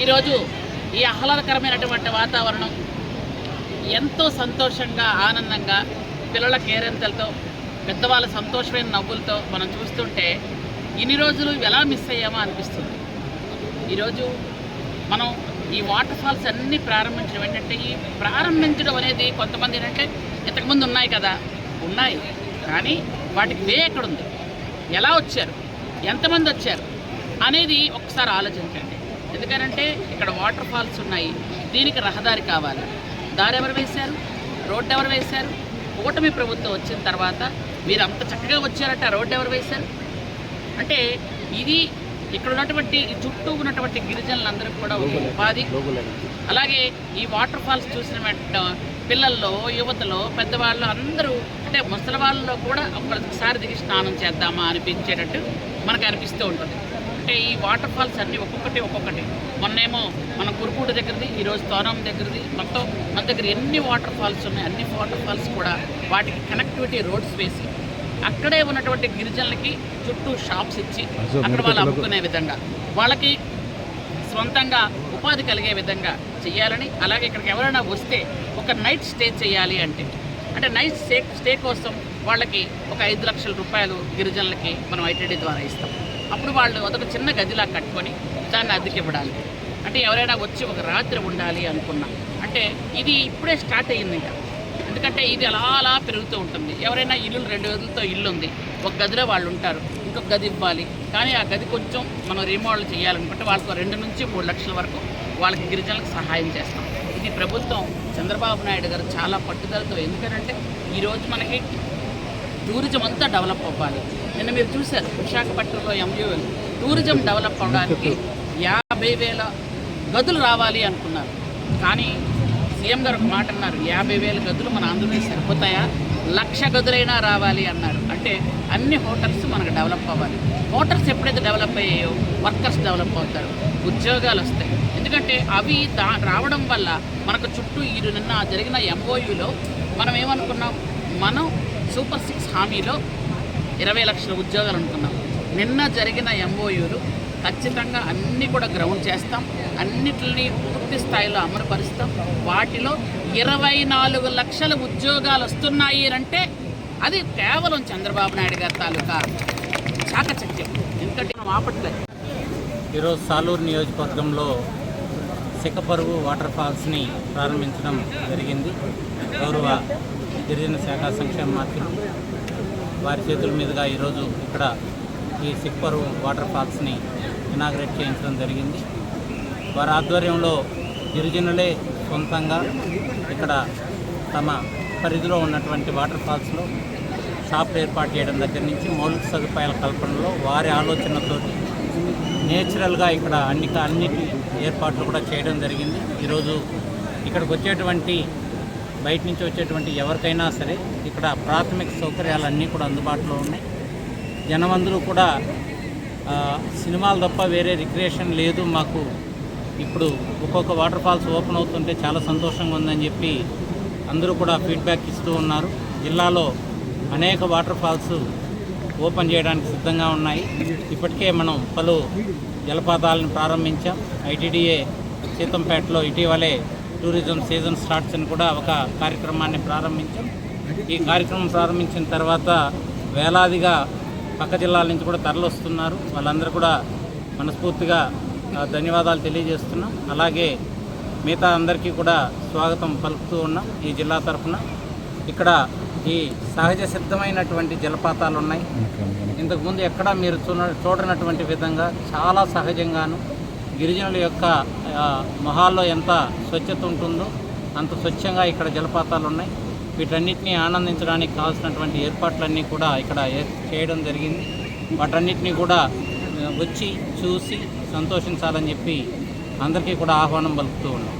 ఈరోజు ఈ ఆహ్లాదకరమైనటువంటి వాతావరణం ఎంతో సంతోషంగా ఆనందంగా పిల్లల కేరింతలతో పెద్దవాళ్ళ సంతోషమైన నవ్వులతో మనం చూస్తుంటే ఇన్ని రోజులు ఎలా మిస్ అయ్యామో అనిపిస్తుంది. ఈరోజు మనం ఈ వాటర్ ఫాల్స్ అన్నీ ప్రారంభించడం ఏంటంటే ఈ ప్రారంభించడం అనేది కొంతమంది ఏంటంటే ఇంతకుముందు ఉన్నాయి కదా, ఉన్నాయి కానీ వాటికి వే ఎక్కడుంది, ఎలా వచ్చారు, ఎంతమంది వచ్చారు అనేది ఒకసారి ఆలోచించండి. ఎందుకనంటే ఇక్కడ వాటర్ ఫాల్స్ ఉన్నాయి, దీనికి రహదారి కావాలి. దారి ఎవరు వేశారు, రోడ్డు ఎవరు వేశారు? కూటమి ప్రభుత్వం వచ్చిన తర్వాత మీరు అంత చక్కగా వచ్చారంటే ఆ రోడ్డు ఎవరు వేశారు? అంటే ఇది ఇక్కడ ఉన్నటువంటి చుట్టూ ఉన్నటువంటి గిరిజనులందరూ కూడా ఒక ఉపాధి. అలాగే ఈ వాటర్ ఫాల్స్ చూసిన పిల్లల్లో, యువతలో, పెద్దవాళ్ళు అందరూ అంటే ముసలి వాళ్ళలో కూడా ఒకసారి దిగి స్నానం చేద్దామా అనిపించేటట్టు మనకు అనిపిస్తూ ఉంటుంది. అంటే ఈ వాటర్ ఫాల్స్ అన్నీ ఒక్కొక్కటి మొన్నేమో మన కురుపూడి దగ్గరది, ఈరోజు తోనం దగ్గరది, మొత్తం మన దగ్గర ఎన్ని వాటర్ ఫాల్స్ ఉన్నాయి అన్ని వాటర్ ఫాల్స్ కూడా వాటికి కనెక్టివిటీ రోడ్స్ వేసి అక్కడే ఉన్నటువంటి గిరిజనులకి చుట్టూ షాప్స్ ఇచ్చి అక్కడ వాళ్ళు అమ్ముకునే విధంగా వాళ్ళకి సొంతంగా ఉపాధి కలిగే విధంగా చేయాలని, అలాగే ఇక్కడికి ఎవరైనా వస్తే ఒక నైట్ స్టే చేయాలి అంటే నైట్ స్టే కోసం వాళ్ళకి ఒక 5 లక్షల రూపాయలు గిరిజనులకి మనం ఐటీడీ ద్వారా ఇస్తాం. అప్పుడు వాళ్ళు అదొక చిన్న గదిలా కట్టుకొని దాన్ని అద్దెకి ఇవ్వడాలి. అంటే ఎవరైనా వచ్చి ఒక రాత్రి ఉండాలి అనుకున్నా అంటే ఇది ఇప్పుడే స్టార్ట్ అయ్యింది ఇంకా. ఎందుకంటే ఇది అలా పెరుగుతూ ఉంటుంది. ఎవరైనా ఇల్లు 2 గదులతో ఇల్లు ఉంది, ఒక గదిలో వాళ్ళు ఉంటారు, ఇంకొక గది ఇవ్వాలి. కానీ ఆ గది కొంచెం మనం రీమోడల్ చేయాలనుకుంటే వాళ్ళకు 2 నుంచి 3 లక్షల వరకు వాళ్ళకి గిరిజనులకు సహాయం చేస్తాం. ఇది ప్రభుత్వం చంద్రబాబు నాయుడు గారు చాలా పట్టుదలతో, ఎందుకంటే ఈరోజు మనకి టూరిజం అంతా డెవలప్ అవ్వాలి. నిన్న మీరు చూశారు విశాఖపట్నంలో MUL టూరిజం డెవలప్ అవ్వడానికి 50,000 గదులు రావాలి అనుకున్నారు. కానీ సీఎం గారు ఒక మాట అన్నారు, 50,000 గదులు మన ఆంధ్రప్రదేశ్ సరిపోతాయా, 1,00,000 గదులైనా రావాలి అన్నారు. అంటే అన్ని హోటల్స్ మనకు డెవలప్ అవ్వాలి. హోటల్స్ ఎప్పుడైతే డెవలప్ అయ్యాయో వర్కర్స్ డెవలప్ అవుతారు, ఉద్యోగాలు వస్తాయి. ఎందుకంటే అవి రావడం వల్ల మనకు చుట్టూ నిన్న జరిగిన MOUలో మనం ఏమనుకున్నాం, మనం సూపర్ 6 హామీలో 20 లక్షల ఉద్యోగాలు అనుకున్నాం. నిన్న జరిగిన MOUలు ఖచ్చితంగా అన్నీ కూడా గ్రౌండ్ చేస్తాం, అన్నిటిని పూర్తి స్థాయిలో అమలుపరుస్తాం. వాటిలో 24 లక్షల ఉద్యోగాలు వస్తున్నాయి అంటే అది కేవలం చంద్రబాబు నాయుడు గారి తాలూకా చాకచక్యం. ఎందుకంటే మనం ఆపట్లేదు. ఈరోజు సాలూరు నియోజకవర్గంలో సిక్కపరువు వాటర్ ఫాల్స్ని ప్రారంభించడం జరిగింది. గౌరవ గిరిజన శాఖ సంక్షేమ మంత్రులు వారి చేతుల మీదుగా ఈరోజు ఇక్కడ ఈ సిక్కపరువు వాటర్ ఫాల్స్ని ఇనాగ్రేట్ చేయించడం జరిగింది. వారి ఆధ్వర్యంలో గిరిజనులే సొంతంగా ఇక్కడ తమ పరిధిలో ఉన్నటువంటి వాటర్ ఫాల్స్లో షాప్ ఏర్పాటు చేయడం దగ్గర నుంచి మౌలిక సదుపాయాల కల్పనలో వారి ఆలోచనతో నేచురల్గా ఇక్కడ అన్నిటి ఏర్పాట్లు కూడా చేయడం జరిగింది. ఈరోజు ఇక్కడికి వచ్చేటువంటి బయట నుంచి వచ్చేటువంటి ఎవరికైనా సరే ఇక్కడ ప్రాథమిక సౌకర్యాలన్నీ కూడా అందుబాటులో ఉన్నాయి. జనమందరూ కూడా సినిమాలు తప్ప వేరే రిక్రియేషన్ లేదు మాకు, ఇప్పుడు ఒక్కొక్క వాటర్ ఫాల్స్ ఓపెన్ అవుతుంటే చాలా సంతోషంగా ఉందని చెప్పి అందరూ కూడా ఫీడ్బ్యాక్ ఇస్తూ ఉన్నారు. జిల్లాలో అనేక వాటర్ ఫాల్స్ ఓపెన్ చేయడానికి సిద్ధంగా ఉన్నాయి. ఇప్పటికే మనం పలు జలపాతాలను ప్రారంభించాం. ఐటీడీఏ సీతంపేటలో ఇటీవలే టూరిజం సీజన్ స్టార్ట్స్ అని కూడా ఒక కార్యక్రమాన్ని ప్రారంభించాం. ఈ కార్యక్రమం ప్రారంభించిన తర్వాత వేలాదిగా పక్క జిల్లాల నుంచి కూడా తరలిస్తున్నారు. వాళ్ళందరూ కూడా మనస్ఫూర్తిగా ధన్యవాదాలు తెలియజేస్తున్నాం. అలాగే మిగతా అందరికీ కూడా స్వాగతం పలుకుతూ ఉన్నాం. ఈ జిల్లా తరఫున ఇక్కడ ఈ సహజ సిద్ధమైనటువంటి జలపాతాలు ఉన్నాయి. ఇంతకుముందు ఎక్కడా మీరు చూడనటువంటి విధంగా చాలా సహజంగాను గిరిజనుల యొక్క మొహాల్లో ఎంత స్వచ్ఛత ఉంటుందో అంత స్వచ్ఛంగా ఇక్కడ జలపాతాలు ఉన్నాయి. వీటన్నిటిని ఆనందించడానికి కావాల్సినటువంటి ఏర్పాట్లన్నీ కూడా ఇక్కడ చేయడం జరిగింది. వాటన్నిటినీ కూడా వచ్చి చూసి సంతోషించాలని చెప్పి అందరికీ కూడా ఆహ్వానం పలుకుతూ ఉన్నాం.